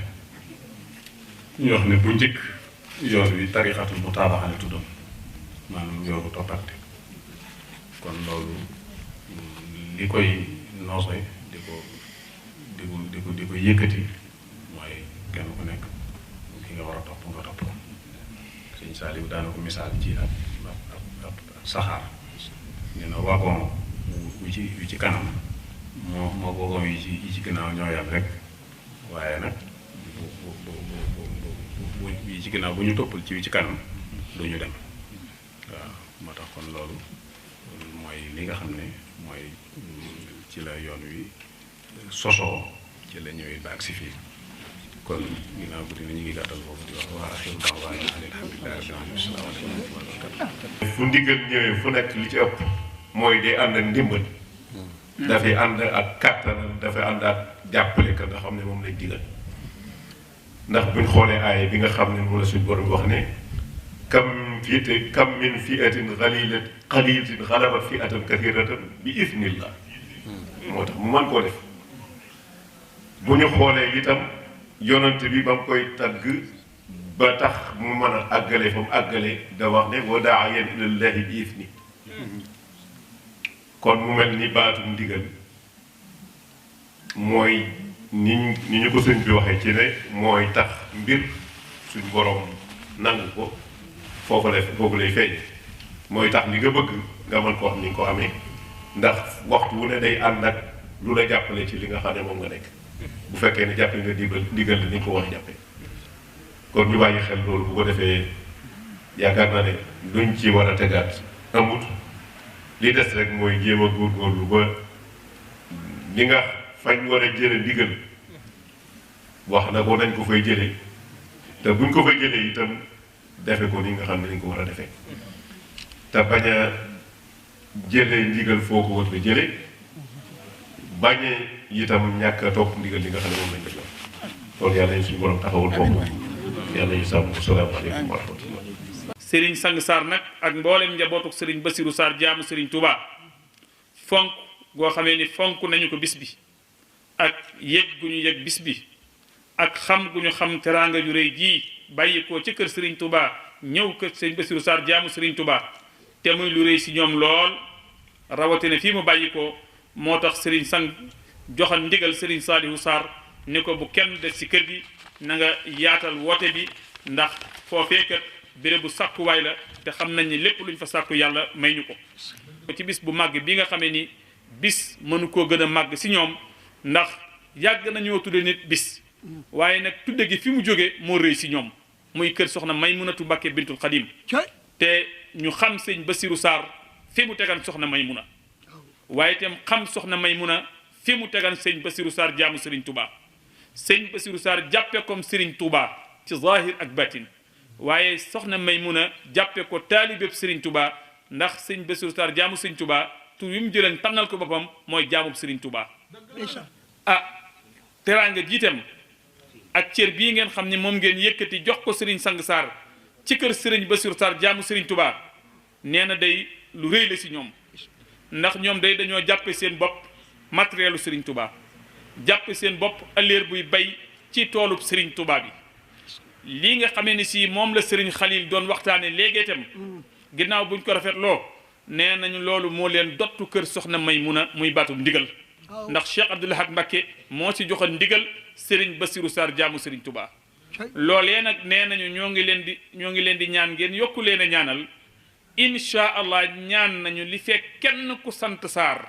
ñu wax ne bu njëkk yoon wi tarixatul mutaabaxa la tuddoon maanaam yoonu toppante kon loolu li koy noose di ko yëkkati mooy kenn ku nekk ki nga war a topp nga topp ko Sëñ Saaliw daana ko misaal ci ak saxaar nee na wagon wu ci kanam moo wagon yi ci ginnaaw ñoo yam rek waaye nag bu yi ci ginnaaw bu ñu toppal ci ci kanam du ñu dem waaw moo tax kon loolu mooy li nga xam ne mooy ci la yoon wi sosoo ci la ñëwee ba agsi fii kon ginnaaw guddi na ñu ngi gàttal foofu di wax waa axiru da'waana alhamdulillahi rabbil aalamiin asalaamaaleykum wa rahmatulah. fu ndigal ñëwee fu nekk li ci ëpp mooy day ànd ak ndimbal dafay ànd ak kàttanam dafay ànd ak jàppale ka nga xam ne moom lañ digal ndax buñ xoolee aaya bi nga xam ne moom la suñ borom wax ne kam min fi'atin qalilatin ghalabat fi'atan kathiratan bi idnillah moo tax mu mën koo def bu ñu xoolee itam yonante bi ba mu koy tagg ba tax mu mën a àggale fa mu àggale da wax ne wa daa'iyan ilallahi bi idni kon mu mel ni baatum ndigal mooy ni ñu ko sëñ bi waxee ci ne mooy tax mbir suñ borom nangu ko foofu lay feeñ mooy tax li nga bëgg nga mën koo xam ni nga ko amee ndax waxtu wu ne day ànd ak lu la jàppale ci li nga xam ne moom nga nekk bu fekkee ne jàppale nga digal la ni nga ko war a jàppee kon ñu bàyyi xel loolu bu ko defee yaakaar naa ne luñ ci war a tegaat amut li des rek mooy jéem a góorgóorlu ba li nga fañ war a jële ndigal wax na ko nañ ko fay jële te buñ ko fay jëlee itam defe ko ni nga xam ne nañ ko war a defee te bañ a jëlee ndigal foo ko war a jële bañ a itam ñàkk a topp ndigal li nga xam ne moom lañ def kon yàlla ñu suñu borom taxawul foofu yàlla ñu sàmm salaamaaleykum wa rahmatullah. Serigne Sang Sarr nag ak mboolem njabootuk Serigne Bassirou Sarr jaamu Serigne Touba fonk goo xamee ni fonk nañu ko bis bi ak yëg gu ñu yëg bis bi ak xam gu ñu xam teraanga ju rëy jii bàyyi ko ci kër Serigne Touba ñëw kër Serigne Bassirou Sarr jaamu Serigne Touba te muy lu rëy si ñoom lool rawatina fii mu bàyyi ko moo tax Serigne Sang joxal ndigal Serigne Saliou Sarr ni ko bu kenn des ci kër gi na nga yaatal woote bi ndax foofee kat béréb bu sàkkuwaay la te xam nañ ni lépp luñ fa sàkku yàlla may ñu ko ci bis bu màgg bi nga xamee ni bis mënu koo gën a màgg si ñoom ndax yàgg nañoo tudde nit bis waaye nag tudde gi fi mu jóge moo rëy si ñoom muy kër soxna Maymunatu Mbàkke bintul Xadim te ñu xam sëñ Bassirou Sarr fi mu tegan soxna Maymuna waaye itam xam soxna Maymuna fi mu tegan sëñ Bassirou Sarr jaamu Serigne Touba sëñ Bassirou Sarr jàppe comme Serigne Touba ci zahir ak batin waaye soxna Maymuna jàppe ko taalibeb Serigne Touba ndax sëñ Bassirou Sarr jaamu Serigne Touba tur wi mu jëleen tànnal ko boppam mooy jaamub Serigne Touba ah teraanga jiitam ak cër bii ngeen xam ne moom ngeen yëkkati jox ko Serigne Sang Sarr ci kër Serigne Bassirou Sarr jaamu Serigne Touba nee na day lu rëy la si ñoom ndax ñoom day dañoo jàppe seen bopp matérielu Serigne Touba jàppe seen bopp ëllëer buy bay ci toolub Serigne Touba bi lii nga xamee ni si moom la Serigne Khalil doon waxtaane léegi itam ginnaaw buñ ko rafetloo nee nañu loolu moo leen dottu kër soxna Maymuna muy baatu ndigal ndax Cheikh Abdoul Ahad Mbacké moo ci joxoon ndigal Serigne Bassirou Sarr jaamu Serigne Touba loolee nag nee nañu ñoo ngi leen di ñaan ngeen yokku leen a ñaanal incha allah ñaan nañu li fekk kenn ku sant Sarr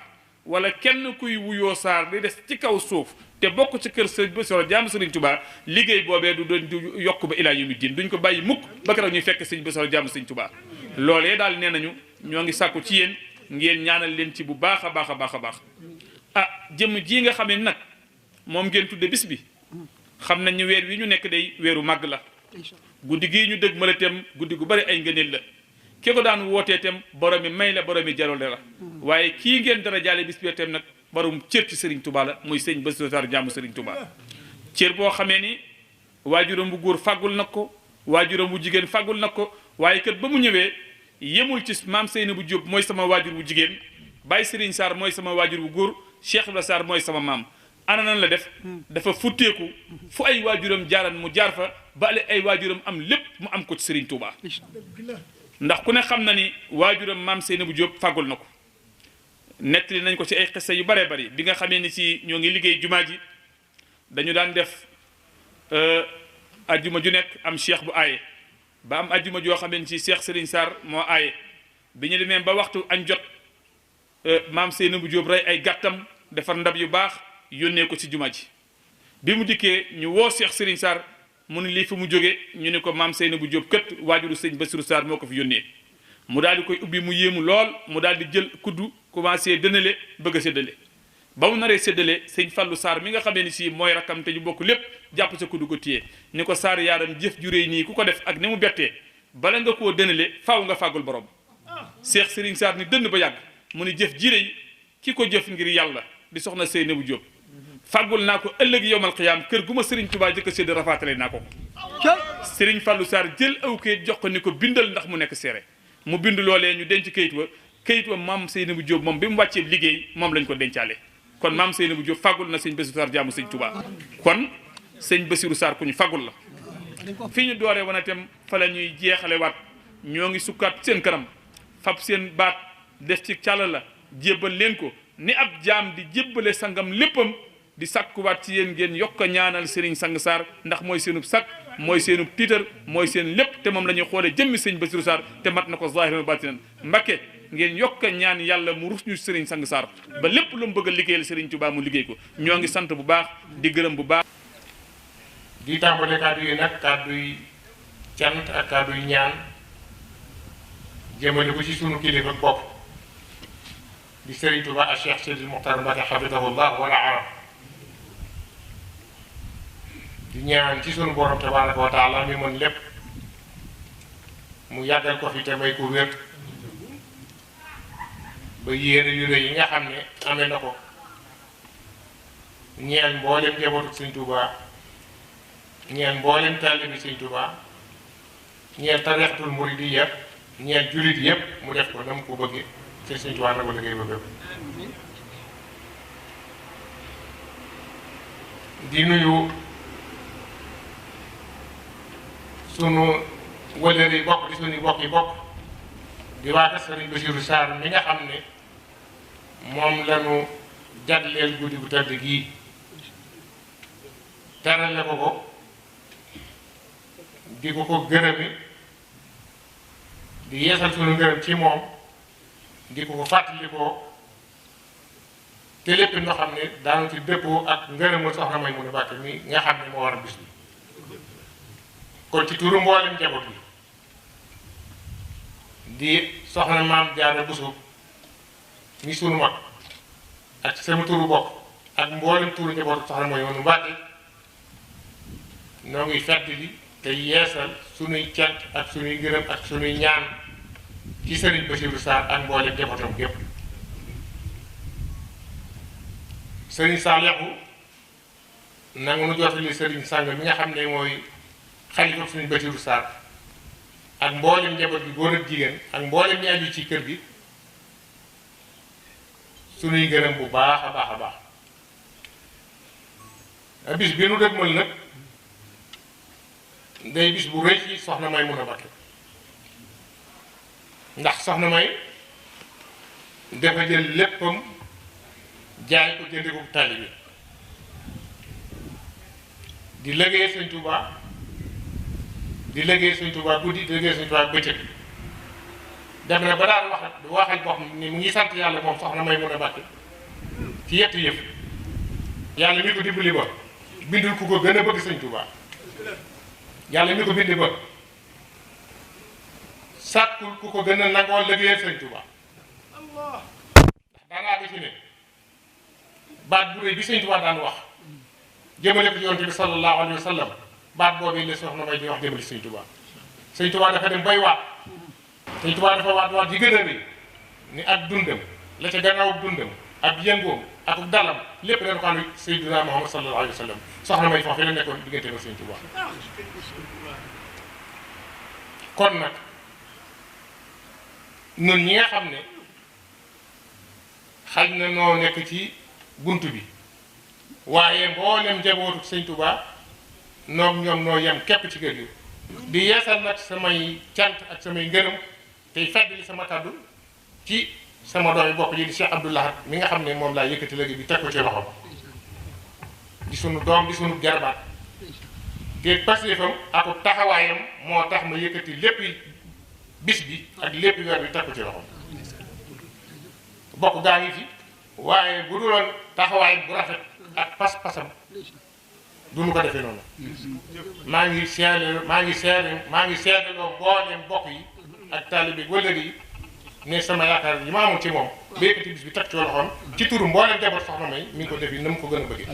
wala kenn kuy wuyoo Sarr di des ci kaw suuf te bokk ci kër Serigne Bassirou jaamu Serigne Touba liggéey boobee du yokk ba ilaa yawmi diin duñ ko bàyyi mukk ba keroog ñuy fekk Serigne Bassirou jaamu Serigne Touba loolee daal nee nañu ñoo ngi sàkku ci yéen ngeen ñaanal leen ci bu baax a baax a baax a baax ah jëmm ji nga xamee nag moom ngeen tudde bis bi xam nañ ñu weer wi ñu nekk day weeru màgg la guddi gii ñu dëgg malatem guddi gu bari ay ngëneel la ki ko daan wootee tam boromi may la boromi jarole la waaye kii ngeen dara jaale bis bi tam nag borom cër ci Serigne Touba la muy sëñ Bassirou Sarr jaamu Serigne Touba cër boo xamee ni waajuram bu góor fàggul nag ko waajuram bu jigéen fàggul nag ko waaye kat ba mu ñëwee yemul ci maam Seynabou Diop mooy sama waajur bu jigéen Baye Serigne Sarr mooy sama waajur bu góor Cheikh Ibrahima Sarr mooy sama maam ana nan la def dafa futteeku fu ay waajuram jaaran mu jaar fa ba ay waajuram am lépp mu am ko ci Serigne Touba ndax ku ne xam na ni waajuram maam Seynabou Diop fàggul na ko nettali nañ ko ci ay xissa yu baree bari bi nga xamee ni si ñoo ngi liggéey jumaa ji dañu daan def ajjuma ju nekk am cheikh bu aaye ba am ajjuma joo xamee ni si Cheikh Serigne Sarr moo aaye bi ñu demee ba waxtu añ jot maam Seynabou Diop rey ay gàttam defar ndab yu baax yónnee ko ci jumaa ji bi mu dikkee ñu woo Cheikh Serigne Sarr mu ne lii fi mu jógee ñu ne ko maam Seynabou Diop kët waajuru sëñ Bassirou Sarr moo ko fi yónnee mu daal di koy ubbi mu yéemu lool mu daal di jël kuddu commencé dënale bëgg a séddale ba mu naree séddale sëñ Fallou Sarr mi nga xamee ni si mooy rakkam te ñu bokk lépp jàpp sa kuddu ko téye ni ko Sarr yaaram jëf ju réy nii ku ko def ak ni mu bettee bala nga koo dënale faaw nga fàggul borom Cheikh Serigne Sarr ni dënd ba yàgg mu ni jëf ji réy ki ko jëf ngir yàlla di soxna Seynabou Diop fàggul naa ko ëllëg yowmal xiyaam kër gu ma Serigne Touba jëkk a sédd rafaatale naa ko Serigne Fallou Sarr jël aw kayit jox ko ni ko bindal ndax mu nekk seere mu bind loolee ñu denc kayit wa maam Seynabou Diop moom bi mu wàccee liggéey moom lañ ko dencaale kon maam Seynabou Diop fàggul na sëñ Bassirou Sarr jaamu sëñ Touba kon sëñ Bassirou Sarr ku ñu fàggul la fi ñu dooree wana itam fa la ñuy jeexale waat ñoo ngi sukkaat seen kanam fab seen baat def ci càlla la jébbal leen ko ni ab jaam di jébbale sangam léppam di sàkkuwaat ci yéen ngeen yokk a ñaanal Serigne Sang Sarr ndax mooy seenub sakk mooy seenub tiitar mooy seen lépp te moom la ñuy xoolee jëmmi sëñ Bassirou Sarr te mat na ko zahiran batinan Mbacké ngeen yokk a ñaan yàlla mu rus ñu Serigne Sang Sarr ba lépp lu mu bëgg a liggéeyal Serigne Touba mu liggéey ko ñoo ngi sant bu baax di gërëm bu baax. di tàmbale kàddu yi nag kàddu yi cant ak kàddu yi ñaan jëmale ko ci sunu kilifa bopp di Serigne Touba ak Cheikh Seydil Mokhtar Mbacké hafidahullah wala arab di ñaan ci sunu borom tabaraka wa taala mi mën lépp mu yàggal ko fi te may ko wér ba yéene yu rëy yi nga xam ne amee na ko ñeel mboolem njabootu Sëñ Touba ñeel mboolem taalibi Sëñ Touba ñeel tarixatul muridiyya ñeel jullit yépp mu def ko na mu ko bëggee te Sëñ Touba nag liggéey ba bépp di nuyu sunu wëlëri bokk di sunu bokk yi bokk di waa Serigne Bassirou Sarr mi nga xam ne moom lañu jagleel guddi gu tedd gii terale ko di ko gërëmi di yeesal sunu ngërëm ci moom di ko fàttali ko te lépp loo xam ne daanu ci dëppoo ak ngërëmul soxna Maymuna Mbacké mi nga xam ne moo war a bis bi kon ci turu mboolem njaboot yi di soxna maam Jaara Buso mi sunu mag ak sama turu bopp ak mboolem tuuru njabootu soxna mooy woonu Mbàkke noo ngi fedd li te yeesal sunuy cant ak sunuy ngërëm ak sunuy ñaan ci Serigne Bassirou Sarr ak mboolem njabootam gépp Serigne Saliou nangu nu jotali Serigne Sang mi nga xam ne mooy xalifa Serigne Bassirou Sarr ak mboolem njaboot bi góor ak jigéen ak mboolem ñi aju ci kër gi sunuy ngërëm bu baax a baax a baax bis bi nu dëgmal nag day bis bu rëy ci soxna May mun a Mbakke ndax soxna May dafa jël léppam jaay ko jënde ko taalibe di liggéey Sëñ Tuubaa di liggéey Sëñ Tuubaa guddi di liggéey Sëñ Tuubaa bëccëg def na ba daan waxal boo xam ni mu ngi sant yàlla moom soxna May mun a Mbakke ci yetti yëf yàlla mi ko dimbali ba bindul ku ko gën a bëgg Sëñ Tuubaa yàlla mi ko bindi ba sàkkul ku ko gën a nangoo liggéeyal Sëñ Tuubaa ndax daanaa di ci ne baat bu rëy bi Sëñ Tuubaa daan wax jëmale ko ci Yonent bi sallallahu alayhi wa sallam baat boobu la soxna May di wax jëmale Sëñ Tuubaa Sëñ Tuubaa dafa dem bay waat Sëñ Tuubaa dafa waat yi gën a rëy ni ak dundam la ca gannaaw dundam ak yëngoom ak dalam lépp dañ ko am Seydina Muhammad sallallahu alayhi wa sallam soxna May foofu la nekkoon diggante ba Sëñ Tuubaa kon nag ñun ñi nga xam ne xaj na noo nekk ci bunt bi waaye mboolem njabootu Sëñ Tuubaa noog ñoom noo yem képp ci kër gi di yeesal nag samay cant ak samay ngërëm tey feddali sama kàddu ci sama doomi bopp ji di Cheikh Abdou Lahad mi nga xam ne moom laa yëkkati léegi bi teg ko ci loxoom di sunu doom di sunu jarbaat te pastéefam ak taxawaayam moo tax ma yëkkati lépp bis bi ak lépp weer bi teg ko ci loxoom bokk gaa ngi fi waaye bu duloon taxawaay bu rafet ak pas-pasam duñu ko defee noonu maa ngi seedeloo mbooleem bokk yi ak taalibe wëllëri yi ne sama yaakaar yi ma amoon ci moom ba yëkkati bis bi teg ci loxoom ci turu mbooleem jaboot soxna May mi ngi ko def yi na mu ko gën a bëggee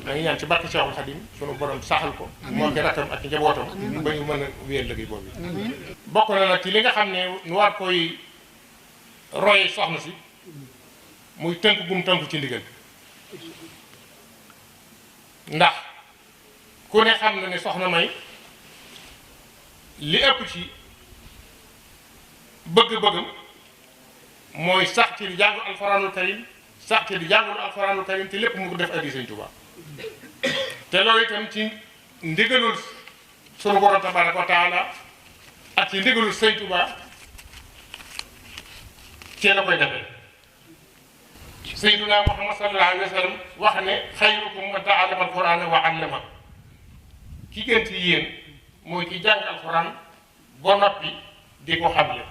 maa ngi ñaan ci barke Cheikhul Khadim sunu borom saxal ko moo ki rakkam ak njabootam ba ñu mën a wéyal liggéey boobu bokk na nag ci li nga xam ne nu war koy roye soxna si muy tënk gum tënk ci ndigal ndax ku ne xam na ne soxna May li ëpp ci bëgg-bëggam mooy sax ci di jàngu alxuraanul karim sax ci di jàngul alxuraanul karim te lépp mu ko def addi Sëñ Tuubaa te loolu itam ci ndigalul sunu borom tabaraka wa taala ak ci ndigalul Sëñ Tuubaa cee la koy defee Seydina Muhammad sallallahu alayhi wa sallam wax ne xayrukum man ta'allama alxuraana wa 'allama ki gën ci yéen mooy ki jàng alxuraan ba noppi di ko xamle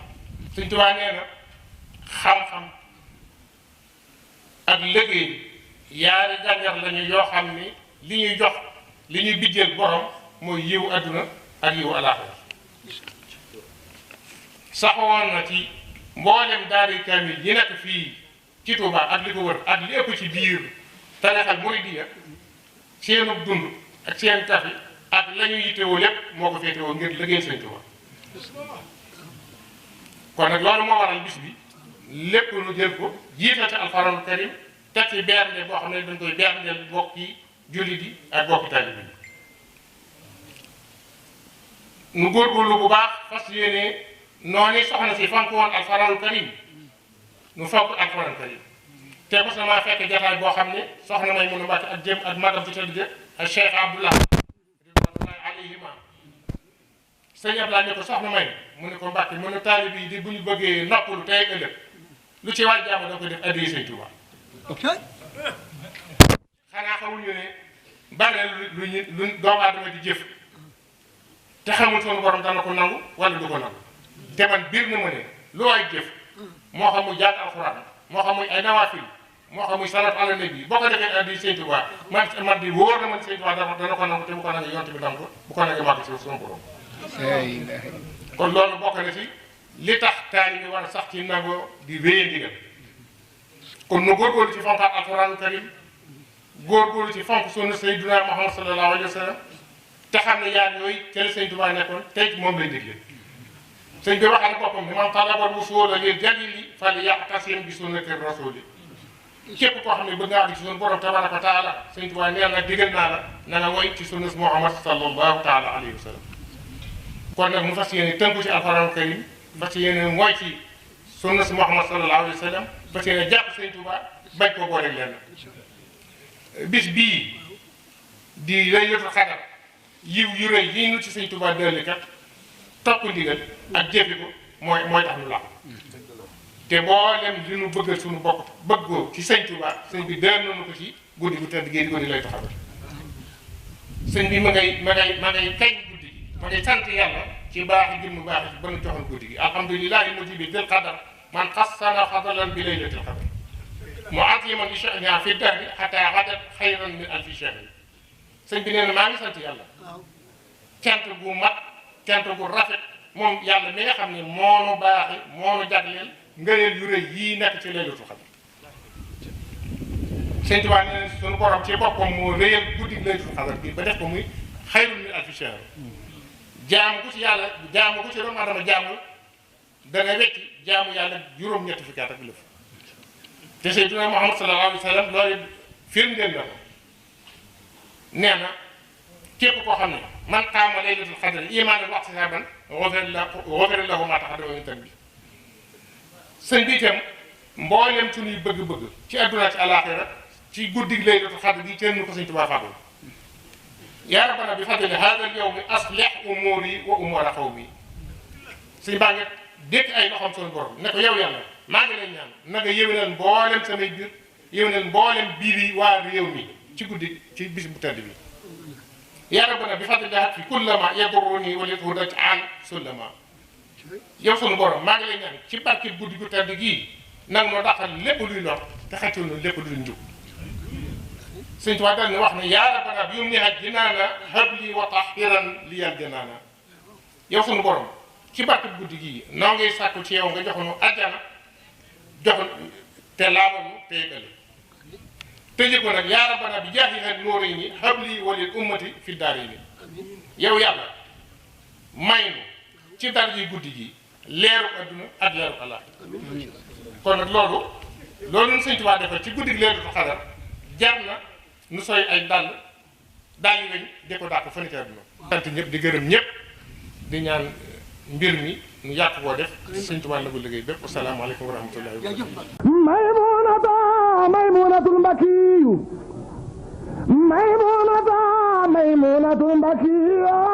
Sëñ Tuubaa nee na xam-xam ak liggéey yaari jàngar lañu yoo xam ni li ñuy jox li ñuy bijjeel borom mooy yiwu adduna ak yiwu alaaxira saxoon na ci mboolem daari kaamil yi nekk fii ci Touba ak li ko wër ak li ëpp ci biir tarixal muridiyya seenu dund ak seen tafi ak la ñu yittewoo lépp moo ko féetewoo ngir liggéey Sëñ Tuubaa kon nag loolu moo waral bis bi lépp lu jël ko jiital ci alxuraanul karim teg ci bernde boo xam ne dañ koy berndeel bokki jullit yi ak bokki taalibe yi nu góorgóorlu bu baax fas yéene noonu soxna si fonk woon alxuraanul karim nu fonk alxuraanul karim te mos na maa fekk jataay boo xam ne soxna May mun a Mbàkke ak jëm ak magam ci tëdd ak Cheikh Abdou Lahad ridwanullahi alayhima sëñ Abdoulaye ne ko soxna May mu ne ko Mbàkke mu ne taalibe yi di bu ñu bëggee noppalu tey ëllëg lu ci waay jàmm da koy def addiya Sëñ Tuubaa xanaa xamuñu ne bari lu doomu aadama di jëf te xamul sunu borom dana ko nangu wala du ko nangu te man biir na ma ne lu waay jëf moo xam muy jàng alxuraan moo xam muy ay nawaafil moo xam muy salaatu ala nabi boo ko defee addiya Sëñ Tuubaa man di wóor na man Sëñ Tuubaa dana ko nangu te bu ko nangu yonte bi nangu bu ko nangu màgg si sunu borom kon loolu bokk na ci li tax taalibe war a sax ci nangoo di wéye ndigal kon nu góorgóorlu ci fonkaat alxuraanul karim góorgóorlu ci fonk sunna Sayyiduna Muhammad sallallahu alayhi wa sallam te xam ne yaar yooyu ca la sëñ Tuubaa nekkoon tey moom lay digle sëñ bi waxal boppam ni man talabal wusuula lil jalili falya'tasim bi sunnati rasuli képp koo xam ne bëgg nga àgg ci sunu borom tabaraka wa taala sëñ Tuubaa nee na digal naa la na nga woy ci sunna Muhammad sallallahu taala alayhi wa sallam kon nag mu fas yéene tënku ci alxuraan karim fas yéene mooy ci sunna Muhammad sallallahu alayhi wa sallam fas yéene jàpp sëñ Tuubaa bañ ko boole lenn bis bii di laylatul xadar yiw yu rëy yi ñu ci sëñ Tuubaa delli kat topp ndigal ak jëfe ko mooy tax ñu làqu te mboolem li ñu bëggal suñu bopp bëggoo ci sëñ Tuubaa sëñ bi dër nañu ko ci guddi gu tëdd gi guddi lay taxawal sëñ bi ma ngay kañ guddi gi ma ngay sant yàlla ci baaxi jëm baaxi ci ba nu joxoon guddi gi alhamdulillahi mujibi dil qadar man xassana fadalan bi laylatil qadar mu'azziman li sha'niha fi dahri hatta ghadat xayran min alfi shahri sëñ bi nee na maa ngi sant yàlla cant gu mat cant gu rafet moom yàlla mi nga xam ne moonu baaxi moonu jagleel ngëneel yu rëy yii nekk ci laylatul qadr sëñ Tuubaa nee na suñu borom ci boppam moo rëyal guddi laylatul qadr bi ba def ko muy xayrun min alfi shahr jaamu ku ci yàlla jaamu ku ci doomu adama jaamu dana wecci jaamu yàlla juróom-ñetti fukki at ak lëf te Seydina Muhammad sallallahu alayhi wa sallam loolu firndeel na ko nee na képp koo xam ne man qaama laylatul qadr imaanan wa ihtisaaban ghufira lahu maa taqaddama min dhanbihi sëñ bi itam mboolem suñuy bëgg-bëgg ci àdduna ci àllaaxira ci guddi laylatul qadr gi kenn ko sëñ Tuubaa fàggul yaa rabbana bi fadli haadal yawmi aslih umuuri wa umuura qawmi sëñ baa ngi dékk ay loxoom suñu borom ne ko yow yàlla maa ngi lay ñaan na nga yéwénal mboolem samay biir yéwénal mboolem biir yi waa réew mi ci guddi ci bis bu tedd bi yaa rabbana bi fadli fi kullama yadurruni wa lidhudat an sullama yow sunu borom maa ngi lay ñaan ci barke guddi gu tedd gii nag moo dàqal lépp luy lor te xëccul na lépp luy njub sëñ Tuubaa dal ni wax ne yaa rabbana bi yumniha jinaana habli wa tahiran liyal janaana yow sunu borom ci barke guddi gii noo ngay sàkku ci yow nga joxoonu àjjana joxoon te laabal nu te yëgale tëjee ko nag yaa rabbana bi jaahiha nuurayni habli wa lil ummati fi daarayni yow yàlla may nu ci dar ji guddi gi leeru adduna ak leeru àllaaxira kon nag loolu ñu sëñ Tuubaa defal ci guddi gi laylatul qadr jar na nu sooy ay dàll yi weñ di ko dàq fan ci adduna sant ñëpp di gërëm ñëpp di ñaan mbir mi nu yàq koo def sëñ Tuubaa na ko liggéey bépp asalaamaaleykum wa rahmatullahi wa barakatuh maymunatul mbakiyu maymunatul mbakiyu